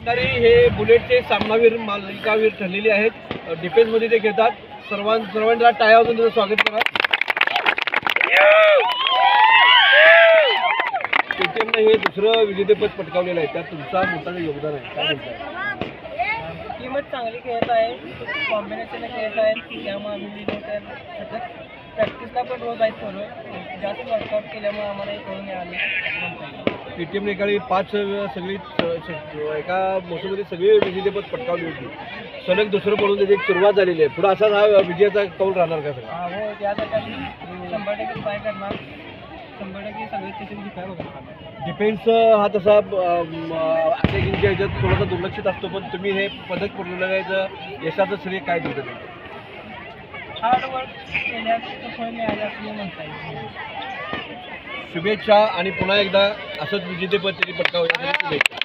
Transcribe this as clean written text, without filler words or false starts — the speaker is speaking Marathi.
तरी हे बुलेटचे सामनावीर मालिकावीर ठरलेले आहेत. डिफेन्समध्ये ते घेतात. सर्वांना टाळ्या वाजवून त्याचं स्वागत करा. केटीएमने हे दुसरं विजेतेपद पटकावलेलं आहे, त्यात तुमचा मोठं योगदान आहे. काय म्हणताय? टीमच चांगली खेळत आहे, कॉम्बिनेशन खेळत आहेत, त्यामुळे आम्ही सतत प्रॅक्टिसला पण रोज आहेत पोरं. जास्त वर्कआउट केल्यामुळे आम्हाला हे करून मिळाले. केटीएमने एकाळी 5 सगळी एका मोसममध्ये सगळी विजेतेपद पटकावली होती. सलग दुसरं पडून त्याची एक सुरुवात झालेली आहे. पुढे असाच हा विजयाचा कौल राहणार का सगळं? हो, त्यासाठी आम्ही 100% ट्राय करणार. 100% सगळे स्टेशन जिंकायला बघणार. डिफेन्स हा तसा अटॅकिंगच्या ह्याच्यात थोडासा दुर्लक्षित असतो, पण तुम्ही हे पदक मिळवण्याचं यशाचं श्रेय काय देतं? हार्डवर्क केल्याचं फळ मिळालं असं म्हणता येईल. शुभेच्छा आणि पुन्हा एकदा असंच विजेतेपद तरी पटकावण्यासाठी शुभेच्छा.